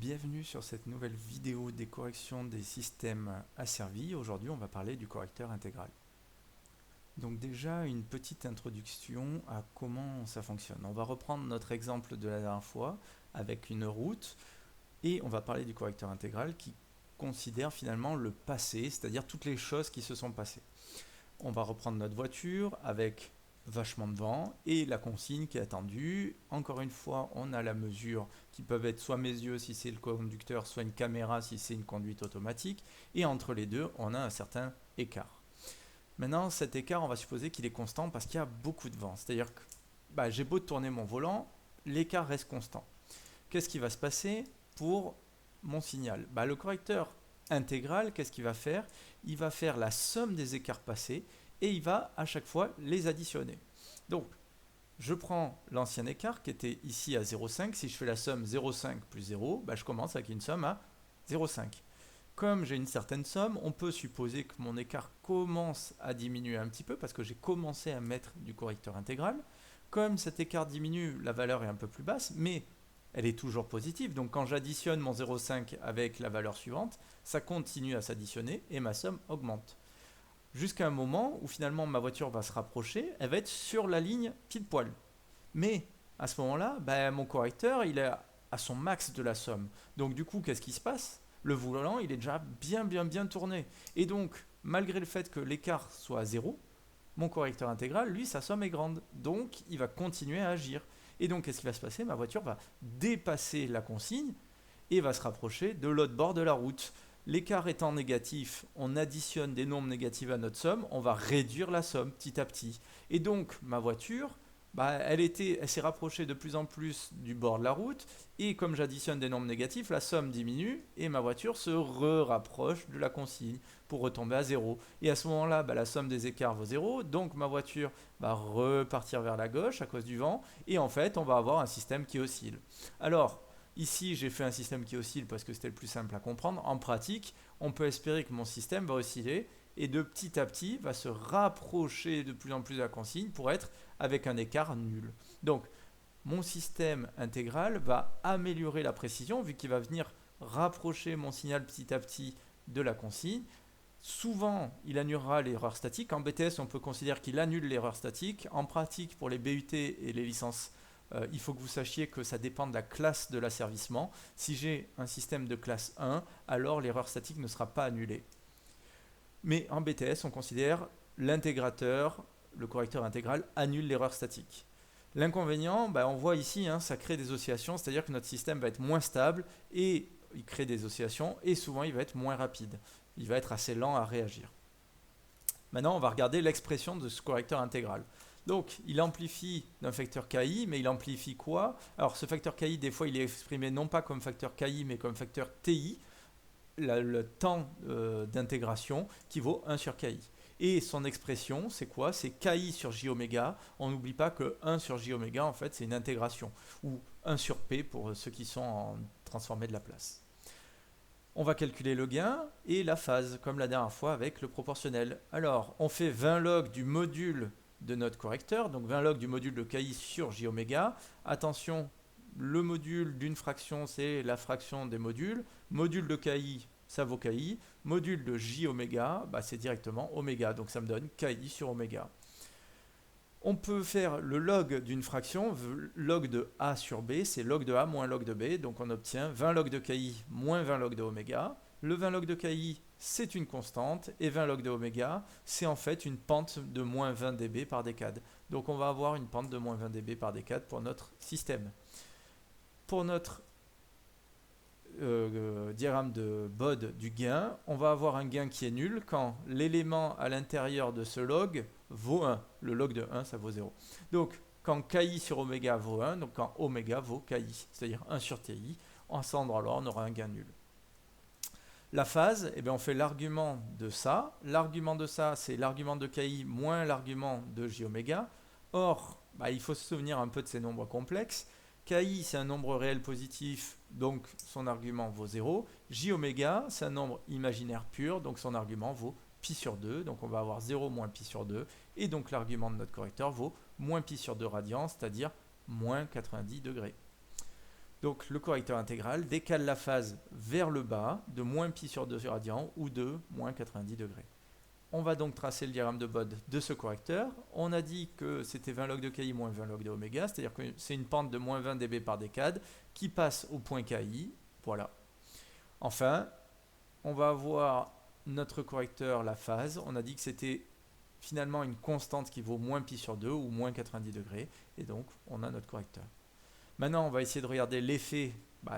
Bienvenue sur cette nouvelle vidéo des corrections des systèmes asservis. Aujourd'hui, on va parler du correcteur intégral. Donc déjà, une petite introduction à comment ça fonctionne. On va reprendre notre exemple de la dernière fois avec une route et on va parler du correcteur intégral qui considère finalement le passé, c'est-à-dire toutes les choses qui se sont passées. On va reprendre notre voiture avec vachement de vent et la consigne qui est attendue. Encore une fois, on a la mesure qui peuvent être soit mes yeux si c'est le conducteur, soit une caméra si c'est une conduite automatique. Et entre les deux, on a un certain écart. Maintenant, cet écart, on va supposer qu'il est constant parce qu'il y a beaucoup de vent. C'est-à-dire que j'ai beau tourner mon volant, l'écart reste constant. Qu'est-ce qui va se passer pour mon signal? Le correcteur intégral, qu'est-ce qu'il va faire? Il va faire la somme des écarts passés et il va à chaque fois les additionner. Donc, je prends l'ancien écart qui était ici à 0,5. Si je fais la somme 0,5 plus 0, je commence avec une somme à 0,5. Comme j'ai une certaine somme, on peut supposer que mon écart commence à diminuer un petit peu parce que j'ai commencé à mettre du correcteur intégral. Comme cet écart diminue, la valeur est un peu plus basse, mais elle est toujours positive. Donc quand j'additionne mon 0,5 avec la valeur suivante, ça continue à s'additionner et ma somme augmente. Jusqu'à un moment où finalement ma voiture va se rapprocher, elle va être sur la ligne pile poil. Mais à ce moment-là, mon correcteur, il est à son max de la somme. Donc du coup, qu'est-ce qui se passe? Le volant, il est déjà bien tourné. Et donc, malgré le fait que l'écart soit à 0, mon correcteur intégral, lui, sa somme est grande. Donc, il va continuer à agir. Et donc, qu'est-ce qui va se passer? Ma voiture va dépasser la consigne et va se rapprocher de l'autre bord de la route. L'écart étant négatif, on additionne des nombres négatifs à notre somme, on va réduire la somme petit à petit. Et donc, ma voiture, elle s'est rapprochée de plus en plus du bord de la route, et comme j'additionne des nombres négatifs, la somme diminue, et ma voiture se rapproche de la consigne pour retomber à 0. Et à ce moment-là, la somme des écarts vaut 0, donc ma voiture va repartir vers la gauche à cause du vent, et en fait, on va avoir un système qui oscille. Alors, ici, j'ai fait un système qui oscille parce que c'était le plus simple à comprendre. En pratique, on peut espérer que mon système va osciller et de petit à petit va se rapprocher de plus en plus de la consigne pour être avec un écart nul. Donc, mon système intégral va améliorer la précision vu qu'il va venir rapprocher mon signal petit à petit de la consigne. Souvent, il annulera l'erreur statique. En BTS, on peut considérer qu'il annule l'erreur statique. En pratique, pour les BUT et les licences, il faut que vous sachiez que ça dépend de la classe de l'asservissement. Si j'ai un système de classe 1, alors l'erreur statique ne sera pas annulée. Mais en BTS, on considère l'intégrateur, le correcteur intégral, annule l'erreur statique. L'inconvénient, on voit ici, ça crée des oscillations, c'est-à-dire que notre système va être moins stable et il crée des oscillations et souvent il va être moins rapide. Il va être assez lent à réagir. Maintenant, on va regarder l'expression de ce correcteur intégral. Donc, il amplifie d'un facteur KI, mais il amplifie quoi? Alors, ce facteur KI, des fois, il est exprimé non pas comme facteur KI, mais comme facteur TI, le temps d'intégration qui vaut 1 sur KI. Et son expression, c'est quoi? C'est KI sur J oméga. On n'oublie pas que 1 sur J oméga, en fait, c'est une intégration. Ou 1 sur P pour ceux qui sont en transformé de Laplace. On va calculer le gain et la phase, comme la dernière fois avec le proportionnel. Alors, on fait 20 log du module de notre correcteur, donc 20 log du module de KI sur J oméga. Attention, le module d'une fraction, c'est la fraction des modules. Module de KI, ça vaut KI. Module de J oméga, c'est directement oméga, donc ça me donne KI sur oméga. On peut faire le log d'une fraction, log de A sur B, c'est log de A moins log de B, donc on obtient 20 log de KI moins 20 log de oméga. Le 20 log de KI, c'est une constante, et 20 log de oméga, c'est en fait une pente de moins 20 dB par décade. Donc on va avoir une pente de moins 20 dB par décade pour notre système. Pour notre diagramme de Bode du gain, on va avoir un gain qui est nul quand l'élément à l'intérieur de ce log vaut 1. Le log de 1, ça vaut 0. Donc, quand KI sur oméga vaut 1, donc quand oméga vaut KI, c'est-à-dire 1 sur TI, ensemble, alors on aura un gain nul. La phase, on fait l'argument de ça. L'argument de ça, c'est l'argument de KI moins l'argument de J oméga. Or, il faut se souvenir un peu de ces nombres complexes. KI, c'est un nombre réel positif, donc son argument vaut 0. J oméga, c'est un nombre imaginaire pur, donc son argument vaut pi sur 2. Donc on va avoir 0 moins pi sur 2. Et donc l'argument de notre correcteur vaut moins pi sur 2 radians, c'est-à-dire moins 90 degrés. Donc le correcteur intégral décale la phase vers le bas de moins pi sur 2 radians ou de moins 90 degrés. On va donc tracer le diagramme de Bode de ce correcteur. On a dit que c'était 20 log de KI moins 20 log de oméga, c'est-à-dire que c'est une pente de moins 20 dB par décade qui passe au point KI. Voilà. Enfin, on va avoir notre correcteur, la phase. On a dit que c'était finalement une constante qui vaut moins pi sur 2 ou moins 90 degrés. Et donc, on a notre correcteur. Maintenant, on va essayer de regarder l'effet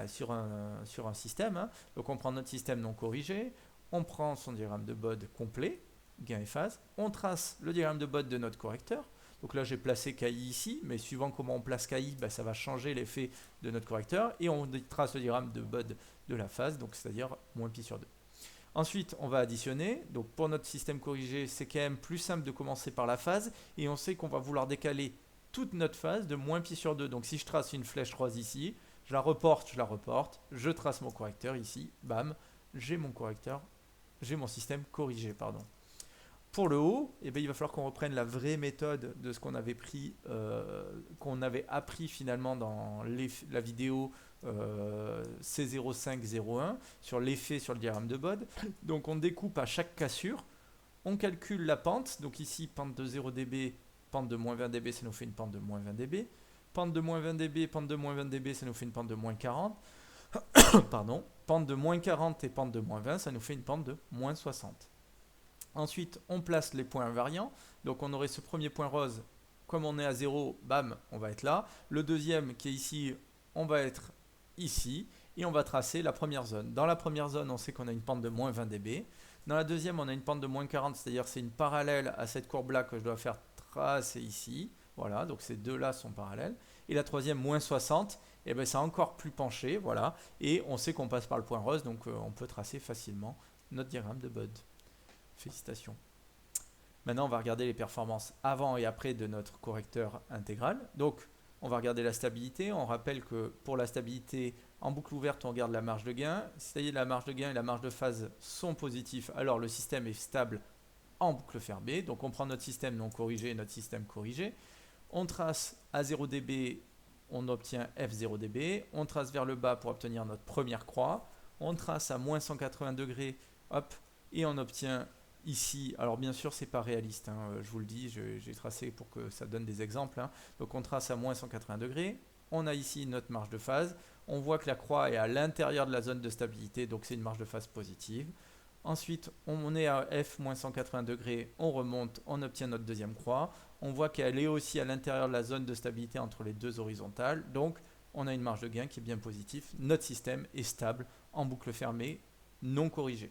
sur un système. Hein. Donc, on prend notre système non corrigé. On prend son diagramme de Bode complet, gain et phase. On trace le diagramme de Bode de notre correcteur. Donc là, j'ai placé KI ici, mais suivant comment on place KI, ça va changer l'effet de notre correcteur. Et on trace le diagramme de Bode de la phase, donc c'est-à-dire moins pi sur 2. Ensuite, on va additionner. Donc pour notre système corrigé, c'est quand même plus simple de commencer par la phase. Et on sait qu'on va vouloir décaler toute notre phase de moins pi sur 2. Donc si je trace une flèche rose ici, je la reporte, je trace mon correcteur ici, bam, j'ai mon correcteur, j'ai mon système corrigé, pardon. Pour le haut, il va falloir qu'on reprenne la vraie méthode de ce qu'on avait appris finalement dans la vidéo C0501 sur l'effet sur le diagramme de Bode. Donc on découpe à chaque cassure, on calcule la pente, donc ici pente de 0 dB, pente de moins 20 dB, ça nous fait une pente de moins 20 dB. Pente de moins 20 dB, pente de moins 20 dB, ça nous fait une pente de moins 40. Pardon, pente de moins 40 et pente de moins 20, ça nous fait une pente de moins 60. Ensuite, on place les points invariants. Donc, on aurait ce premier point rose. Comme on est à 0, bam, on va être là. Le deuxième qui est ici, on va être ici. Et on va tracer la première zone. Dans la première zone, on sait qu'on a une pente de moins 20 dB. Dans la deuxième, on a une pente de moins 40, c'est-à-dire c'est une parallèle à cette courbe-là que je dois faire tracer ici. Voilà, donc ces deux-là sont parallèles. Et la troisième, moins 60, c'est encore plus penché. Voilà. Et on sait qu'on passe par le point rose, donc on peut tracer facilement notre diagramme de Bode. Félicitations. Maintenant, on va regarder les performances avant et après de notre correcteur intégral. Donc, on va regarder la stabilité. On rappelle que pour la stabilité, en boucle ouverte, on regarde la marge de gain. C'est-à-dire la marge de gain et la marge de phase sont positifs, alors le système est stable en boucle fermée. Donc, on prend notre système non corrigé et notre système corrigé. On trace à 0 dB, on obtient F0 dB. On trace vers le bas pour obtenir notre première croix. On trace à moins 180 degrés, hop, et on obtient ici, alors bien sûr c'est pas réaliste, hein, je vous le dis, j'ai tracé pour que ça donne des exemples. Hein. Donc on trace à moins 180 degrés, on a ici notre marge de phase, on voit que la croix est à l'intérieur de la zone de stabilité, donc c'est une marge de phase positive. Ensuite on est à F moins 180 degrés, on remonte, on obtient notre deuxième croix, on voit qu'elle est aussi à l'intérieur de la zone de stabilité entre les deux horizontales, donc on a une marge de gain qui est bien positive, notre système est stable en boucle fermée, non corrigée.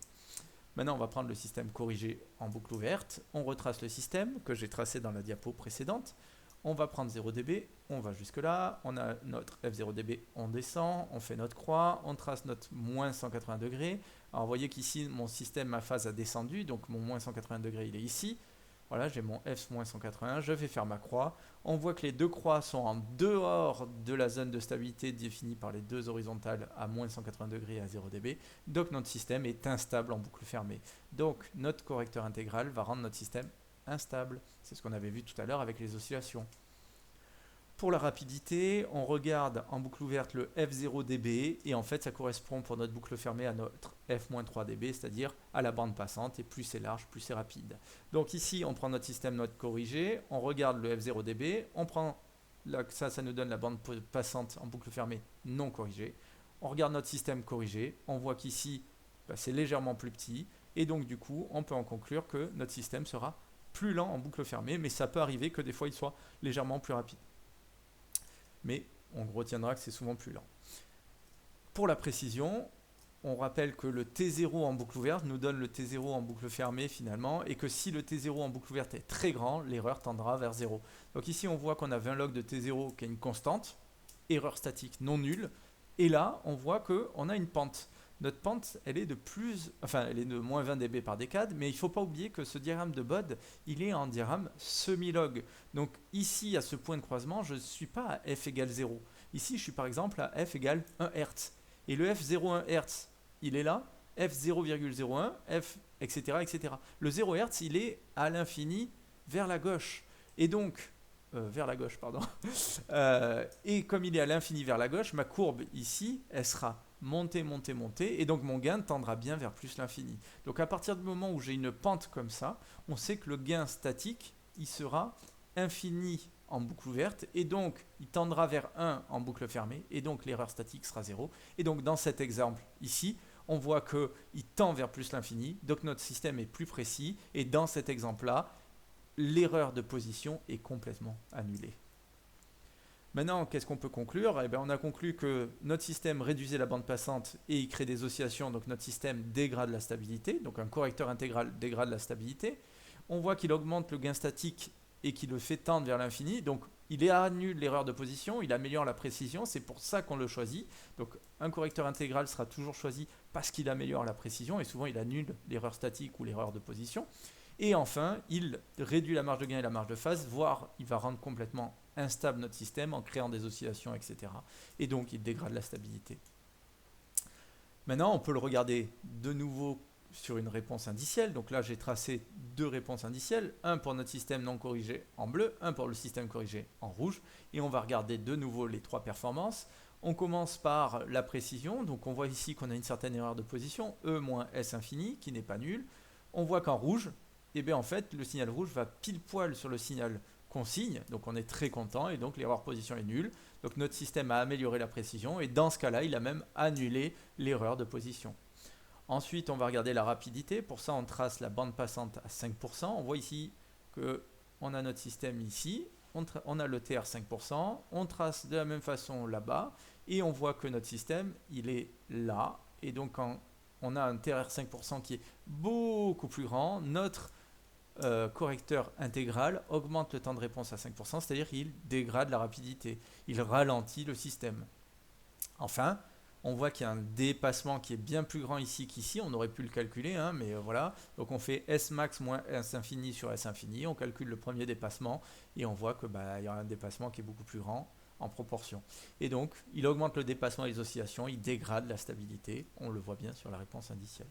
Maintenant, on va prendre le système corrigé en boucle ouverte. On retrace le système que j'ai tracé dans la diapo précédente. On va prendre 0 dB, on va jusque là. On a notre F0 dB, on descend, on fait notre croix, on trace notre moins 180 degrés. Alors, vous voyez qu'ici, mon système, ma phase a descendu, donc mon moins 180 degrés, il est ici. Voilà, j'ai mon F-180, je vais faire ma croix. On voit que les deux croix sont en dehors de la zone de stabilité définie par les deux horizontales à moins 180 degrés et à 0 dB. Donc notre système est instable en boucle fermée. Donc notre correcteur intégral va rendre notre système instable. C'est ce qu'on avait vu tout à l'heure avec les oscillations. Pour la rapidité, on regarde en boucle ouverte le F0 dB et en fait ça correspond pour notre boucle fermée à notre F-3 dB, c'est-à-dire à la bande passante, et plus c'est large, plus c'est rapide. Donc ici on prend notre système note corrigé, on regarde le F0 dB, on prend ça nous donne la bande passante en boucle fermée non corrigée. On regarde notre système corrigé, on voit qu'ici c'est légèrement plus petit et donc du coup on peut en conclure que notre système sera plus lent en boucle fermée, mais ça peut arriver que des fois il soit légèrement plus rapide. Mais on retiendra que c'est souvent plus lent. Pour la précision, on rappelle que le T0 en boucle ouverte nous donne le T0 en boucle fermée finalement, et que si le T0 en boucle ouverte est très grand, l'erreur tendra vers 0. Donc ici on voit qu'on a 20 log de T0 qui est une constante, erreur statique non nulle, et là on voit qu'on a une pente. Notre pente, elle est de moins 20 dB par décade, mais il ne faut pas oublier que ce diagramme de Bode, il est en diagramme semi-log. Donc ici, à ce point de croisement, je ne suis pas à f égale 0. Ici, je suis par exemple à f égale 1 Hz. Et le f0,1 Hz, il est là, f0,01, f, etc., etc. Le 0 Hz, il est à l'infini vers la gauche. Et donc, vers la gauche, pardon. Et comme il est à l'infini vers la gauche, ma courbe ici, elle sera montée, montée, montée, et donc mon gain tendra bien vers plus l'infini. Donc à partir du moment où j'ai une pente comme ça, on sait que le gain statique, il sera infini en boucle ouverte, et donc il tendra vers 1 en boucle fermée, et donc l'erreur statique sera 0. Et donc dans cet exemple ici, on voit qu'il tend vers plus l'infini, donc notre système est plus précis, et dans cet exemple-là, l'erreur de position est complètement annulée. Maintenant, qu'est-ce qu'on peut conclure? Eh bien, on a conclu que notre système réduisait la bande passante et il crée des oscillations, donc notre système dégrade la stabilité, donc un correcteur intégral dégrade la stabilité. On voit qu'il augmente le gain statique et qu'il le fait tendre vers l'infini, donc il annule l'erreur de position, il améliore la précision, c'est pour ça qu'on le choisit. Donc un correcteur intégral sera toujours choisi parce qu'il améliore la précision et souvent il annule l'erreur statique ou l'erreur de position. Et enfin, il réduit la marge de gain et la marge de phase, voire il va rendre complètement instable notre système en créant des oscillations, etc. Et donc, il dégrade la stabilité. Maintenant, on peut le regarder de nouveau sur une réponse indicielle. Donc là, j'ai tracé deux réponses indicielles, un pour notre système non corrigé en bleu, un pour le système corrigé en rouge. Et on va regarder de nouveau les trois performances. On commence par la précision. Donc on voit ici qu'on a une certaine erreur de position, E moins S infini, qui n'est pas nulle. On voit qu'en rouge, eh bien, en fait, le signal rouge va pile poil sur le signal consigne, donc on est très content et donc l'erreur position est nulle. Donc notre système a amélioré la précision et dans ce cas-là, il a même annulé l'erreur de position. Ensuite, on va regarder la rapidité. Pour ça, on trace la bande passante à 5%. On voit ici qu'on a notre système ici, on a le TR 5%, on trace de la même façon là-bas et on voit que notre système, il est là. Et donc, quand on a un TR 5% qui est beaucoup plus grand, notre correcteur intégral augmente le temps de réponse à 5%, c'est-à-dire qu'il dégrade la rapidité, il ralentit le système. Enfin, on voit qu'il y a un dépassement qui est bien plus grand ici qu'ici, on aurait pu le calculer, hein, mais voilà. Donc on fait S max moins S infini sur S infini, on calcule le premier dépassement et on voit que y a un dépassement qui est beaucoup plus grand en proportion. Et donc, il augmente le dépassement et les oscillations, il dégrade la stabilité, on le voit bien sur la réponse indicielle.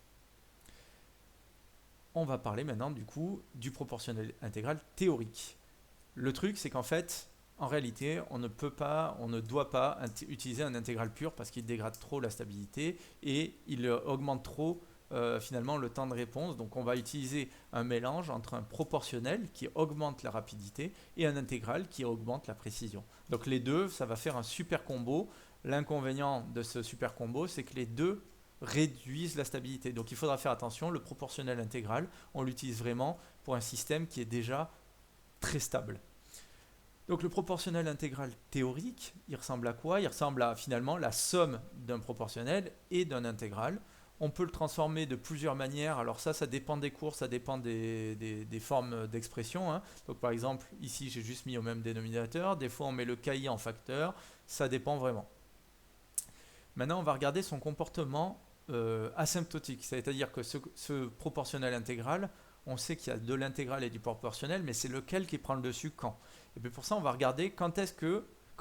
On va parler maintenant du coup du proportionnel intégral théorique. Le truc, c'est qu'en fait, en réalité, on ne doit pas utiliser un intégral pur parce qu'il dégrade trop la stabilité et il augmente trop finalement le temps de réponse. Donc on va utiliser un mélange entre un proportionnel qui augmente la rapidité et un intégral qui augmente la précision. Donc les deux, ça va faire un super combo. L'inconvénient de ce super combo, c'est que les deux réduisent la stabilité. Donc il faudra faire attention, le proportionnel intégral, on l'utilise vraiment pour un système qui est déjà très stable. Donc le proportionnel intégral théorique, il ressemble à quoi? Il ressemble à finalement la somme d'un proportionnel et d'un intégral. On peut le transformer de plusieurs manières. Alors ça dépend des cours, ça dépend des formes d'expression, hein. Donc par exemple, ici j'ai juste mis au même dénominateur. Des fois on met le KI en facteur. Ça dépend vraiment. Maintenant on va regarder son comportement asymptotique. C'est-à-dire que ce proportionnel intégral, on sait qu'il y a de l'intégral et du proportionnel, mais c'est lequel qui prend le dessus quand. Et puis pour ça, on va regarder quand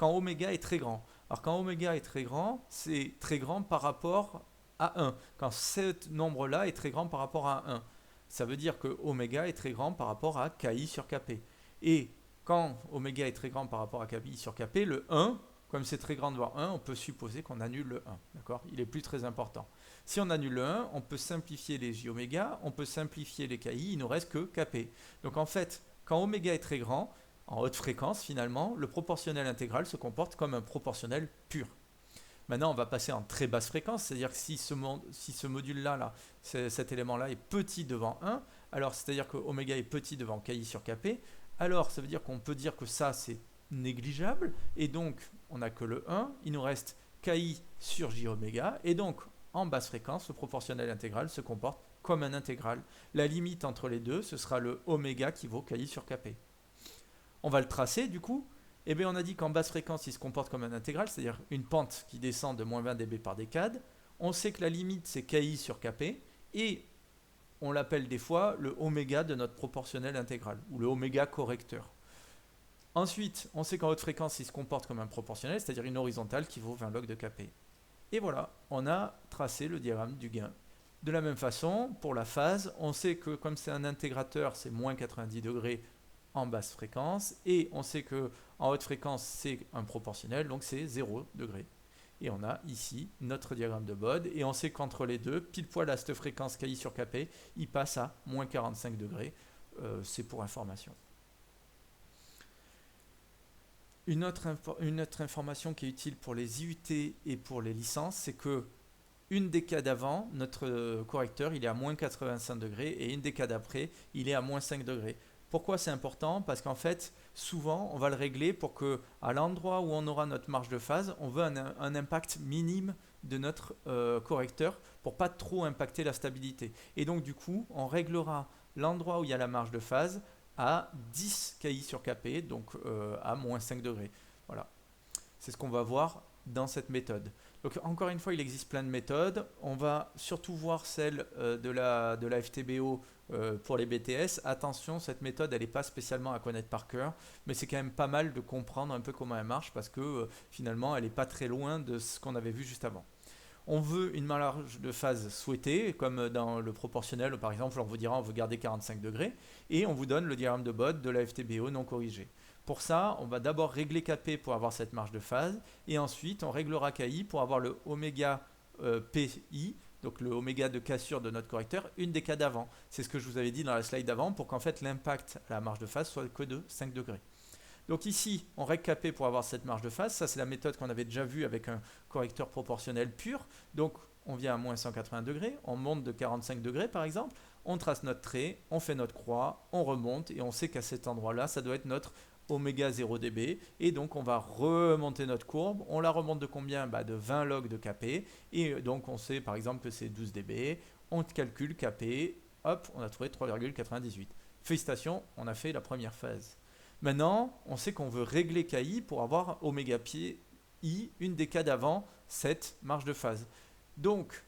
oméga est très grand. Alors quand oméga est très grand, c'est très grand par rapport à 1. Quand ce nombre-là est très grand par rapport à 1, ça veut dire que oméga est très grand par rapport à KI sur KP. Et quand oméga est très grand par rapport à KI sur KP, le 1, comme c'est très grand de voir 1, on peut supposer qu'on annule le 1. D'accord? Il est plus très important. Si on annule le 1, on peut simplifier les j oméga, on peut simplifier les KI, il ne reste que KP. Donc en fait, quand oméga est très grand, en haute fréquence finalement, le proportionnel intégral se comporte comme un proportionnel pur. Maintenant, on va passer en très basse fréquence, c'est-à-dire que si ce module-là, cet élément-là est petit devant 1, alors c'est-à-dire que oméga est petit devant KI sur KP, alors ça veut dire qu'on peut dire que ça c'est négligeable, et donc on n'a que le 1, il nous reste KI sur j oméga, et donc en basse fréquence, le proportionnel intégral se comporte comme un intégral. La limite entre les deux, ce sera le oméga qui vaut KI sur KP. On va le tracer du coup. Eh bien, on a dit qu'en basse fréquence, il se comporte comme un intégral, c'est-à-dire une pente qui descend de moins 20 dB par décade. On sait que la limite, c'est KI sur KP, et on l'appelle des fois le oméga de notre proportionnel intégral, ou le oméga correcteur. Ensuite, on sait qu'en haute fréquence, il se comporte comme un proportionnel, c'est-à-dire une horizontale qui vaut 20 log de Kp. Et voilà, on a tracé le diagramme du gain. De la même façon, pour la phase, on sait que comme c'est un intégrateur, c'est moins 90 degrés en basse fréquence, et on sait que en haute fréquence c'est un proportionnel, donc c'est 0 degré. Et on a ici notre diagramme de Bode, et on sait qu'entre les deux, pile poil à cette fréquence KI sur KP, il passe à moins 45 degrés. C'est pour information. Une autre information qui est utile pour les IUT et pour les licences, c'est que une décade avant, notre correcteur il est à moins 85 degrés, et une décade après, il est à moins 5 degrés. Pourquoi c'est important? Parce qu'en fait, souvent, on va le régler pour que, à l'endroit où on aura notre marge de phase, on veut un impact minime de notre correcteur pour pas trop impacter la stabilité. Et donc, du coup, on réglera l'endroit où il y a la marge de phase à 10 KI sur KP, donc à moins 5 degrés. Voilà. C'est ce qu'on va voir dans cette méthode. Donc encore une fois, il existe plein de méthodes. On va surtout voir celle de la FTBO pour les BTS. Attention, cette méthode, elle n'est pas spécialement à connaître par cœur, mais c'est quand même pas mal de comprendre un peu comment elle marche parce que finalement, elle n'est pas très loin de ce qu'on avait vu juste avant. On veut une marge de phase souhaitée, comme dans le proportionnel, par exemple, on vous dira on veut garder 45 degrés, et on vous donne le diagramme de Bode de la FTBO non corrigé. Pour ça, on va d'abord régler KP pour avoir cette marge de phase, et ensuite on réglera KI pour avoir le oméga PI, donc le oméga de cassure de notre correcteur, une décade avant. C'est ce que je vous avais dit dans la slide d'avant, pour qu'en fait l'impact à la marge de phase soit que de 5 degrés. Donc ici, on règle KP pour avoir cette marge de phase. Ça, c'est la méthode qu'on avait déjà vue avec un correcteur proportionnel pur. Donc, on vient à moins 180 degrés, on monte de 45 degrés par exemple, on trace notre trait, on fait notre croix, on remonte et on sait qu'à cet endroit-là, ça doit être notre oméga 0 dB. Et donc, on va remonter notre courbe. On la remonte de combien? De 20 log de KP. Et donc, on sait par exemple que c'est 12 dB. On calcule KP. Hop, on a trouvé 3,98. Félicitations, on a fait la première phase. Maintenant, on sait qu'on veut régler KI pour avoir oméga pi une décade avant cette marge de phase. Donc,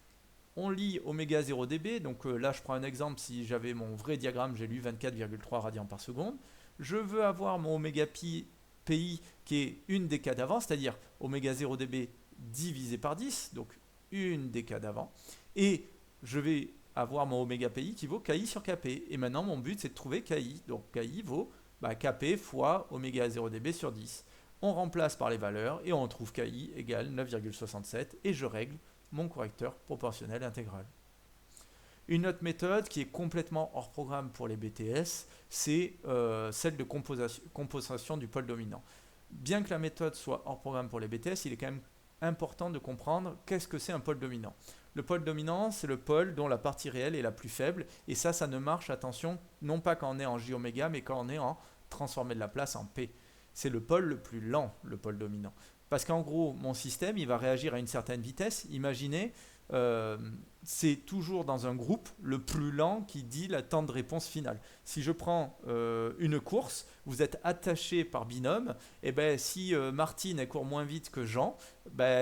on lit oméga 0 dB. Donc là, je prends un exemple. Si j'avais mon vrai diagramme, j'ai lu 24,3 radians par seconde. Je veux avoir mon oméga pi PI qui est une décade avant, c'est-à-dire oméga 0 dB divisé par 10, donc une décade avant. Et je vais avoir mon oméga PI qui vaut KI sur KP. Et maintenant, mon but, c'est de trouver KI. Donc KI vaut KP fois oméga 0 dB sur 10. On remplace par les valeurs et on trouve KI égale 9,67 et je règle mon correcteur proportionnel intégral. Une autre méthode qui est complètement hors programme pour les BTS, c'est celle de compensation du pôle dominant. Bien que la méthode soit hors programme pour les BTS, il est quand même important de comprendre qu'est-ce que c'est un pôle dominant. Le pôle dominant, c'est le pôle dont la partie réelle est la plus faible, et ça ne marche, attention, non pas quand on est en J oméga, mais quand on est en transformé de Laplace en P. C'est le pôle le plus lent, le pôle dominant. Parce qu'en gros, mon système, il va réagir à une certaine vitesse. Imaginez, c'est toujours dans un groupe le plus lent qui dit le temps de réponse finale. Si je prends une course, vous êtes attaché par binôme, et si Martine elle court moins vite que Jean,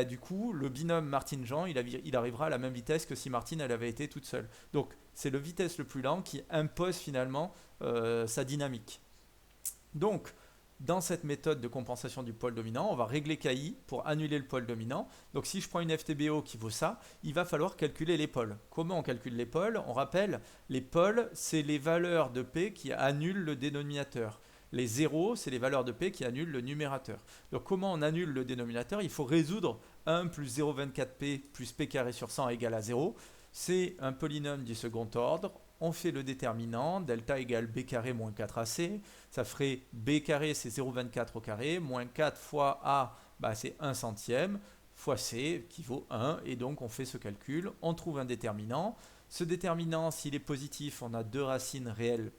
du coup le binôme Martine-Jean il arrivera à la même vitesse que si Martine elle avait été toute seule. Donc c'est le vitesse le plus lent qui impose finalement sa dynamique. Donc dans cette méthode de compensation du pôle dominant, on va régler KI pour annuler le pôle dominant. Donc si je prends une FTBO qui vaut ça, il va falloir calculer les pôles. Comment on calcule les pôles? On rappelle, les pôles, c'est les valeurs de P qui annulent le dénominateur. Les zéros, c'est les valeurs de P qui annulent le numérateur. Donc comment on annule le dénominateur? Il faut résoudre 1 plus 0,24P plus P carré sur 100 égale à 0. C'est un polynôme du second ordre. On fait le déterminant, delta égale b carré moins 4ac, ça ferait b carré c'est 0,24 au carré, moins 4 fois a, c'est 1 centième, fois c qui vaut 1, et donc on fait ce calcul, on trouve un déterminant. Ce déterminant, s'il est positif, on a deux racines réelles,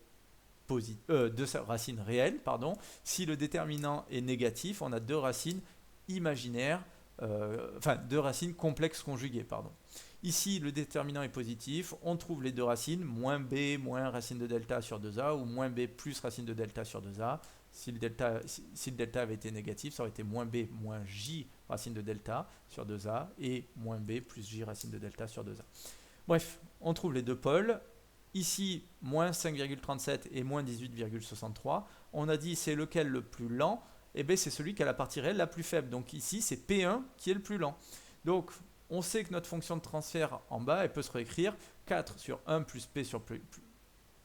Si le déterminant est négatif, on a deux racines imaginaires, deux racines complexes conjuguées, Ici, le déterminant est positif, on trouve les deux racines, moins b moins racine de delta sur 2a, ou moins b plus racine de delta sur 2a. Si le delta avait été négatif, ça aurait été moins b moins j racine de delta sur 2a, et moins b plus j racine de delta sur 2a. Bref, on trouve les deux pôles. Ici, moins 5,37 et moins 18,63. On a dit c'est lequel le plus lent? C'est celui qui a la partie réelle la plus faible. Donc ici, c'est P1 qui est le plus lent. Donc, on sait que notre fonction de transfert en bas, elle peut se réécrire 4 sur 1 plus P sur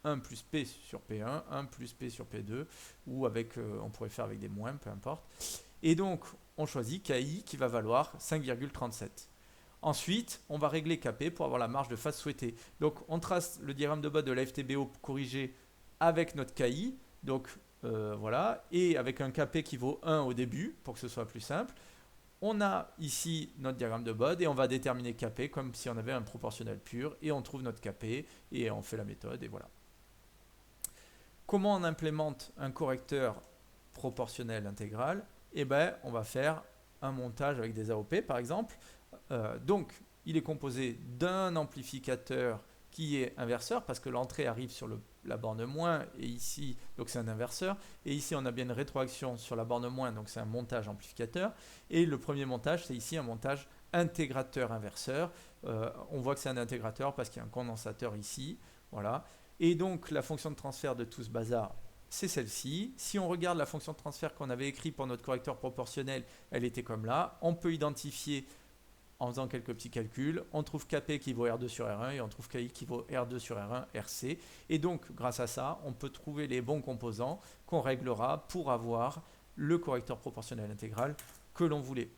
1 plus P sur P1, 1 plus P sur P2, ou avec, on pourrait faire avec des moins, peu importe. Et donc, on choisit KI qui va valoir 5,37. Ensuite, on va régler KP pour avoir la marge de phase souhaitée. Donc, on trace le diagramme de bord de la FTBO corrigé avec notre KI. Donc, voilà. Et avec un KP qui vaut 1 au début, pour que ce soit plus simple. On a ici notre diagramme de Bode et on va déterminer KP comme si on avait un proportionnel pur. Et on trouve notre KP et on fait la méthode et voilà. Comment on implémente un correcteur proportionnel intégral? Eh bien, on va faire un montage avec des AOP par exemple. Donc, il est composé d'un amplificateur qui est inverseur parce que l'entrée arrive sur la borne moins et ici, donc c'est un inverseur. Et ici, on a bien une rétroaction sur la borne moins, donc c'est un montage amplificateur. Et le premier montage, c'est ici un montage intégrateur inverseur. On voit que c'est un intégrateur parce qu'il y a un condensateur ici. Voilà. Et donc, la fonction de transfert de tout ce bazar, c'est celle-ci. Si on regarde la fonction de transfert qu'on avait écrite pour notre correcteur proportionnel, elle était comme là. On peut identifier en faisant quelques petits calculs, on trouve KP qui vaut R2 sur R1 et on trouve KI qui vaut R2 sur R1, RC. Et donc, grâce à ça, on peut trouver les bons composants qu'on réglera pour avoir le correcteur proportionnel intégral que l'on voulait.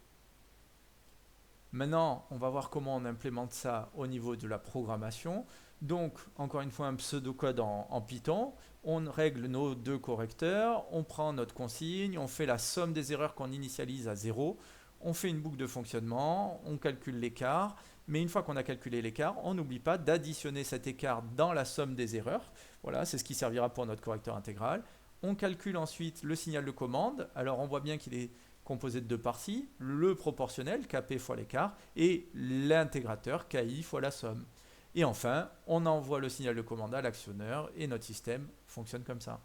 Maintenant, on va voir comment on implémente ça au niveau de la programmation. Donc, encore une fois, un pseudocode en Python. On règle nos deux correcteurs, on prend notre consigne, on fait la somme des erreurs qu'on initialise à 0. On fait une boucle de fonctionnement, on calcule l'écart, mais une fois qu'on a calculé l'écart, on n'oublie pas d'additionner cet écart dans la somme des erreurs. Voilà, c'est ce qui servira pour notre correcteur intégral. On calcule ensuite le signal de commande. Alors on voit bien qu'il est composé de deux parties, le proportionnel, Kp fois l'écart, et l'intégrateur, Ki fois la somme. Et enfin, on envoie le signal de commande à l'actionneur et notre système fonctionne comme ça.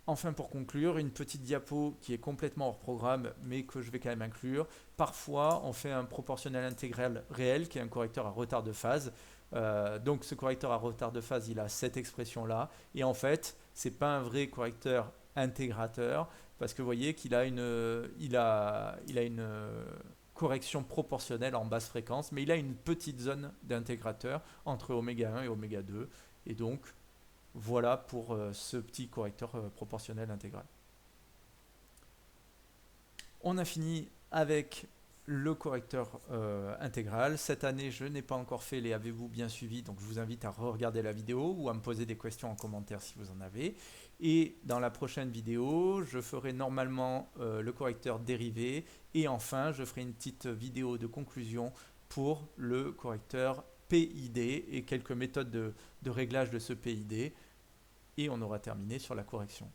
Enfin, pour conclure, une petite diapo qui est complètement hors programme, mais que je vais quand même inclure. Parfois, on fait un proportionnel intégral réel, qui est un correcteur à retard de phase. Donc, ce correcteur à retard de phase, il a cette expression-là. Et en fait, ce n'est pas un vrai correcteur intégrateur, parce que vous voyez qu'il a une correction proportionnelle en basse fréquence, mais il a une petite zone d'intégrateur entre oméga 1 et oméga 2. Et donc, voilà pour ce petit correcteur proportionnel intégral. On a fini avec le correcteur intégral. Cette année, je n'ai pas encore fait les avez-vous bien suivi, donc je vous invite à regarder la vidéo ou à me poser des questions en commentaire si vous en avez. Et dans la prochaine vidéo, je ferai normalement le correcteur dérivé. Et enfin, je ferai une petite vidéo de conclusion pour le correcteur PID et quelques méthodes de réglage de ce PID. Et on aura terminé sur la correction.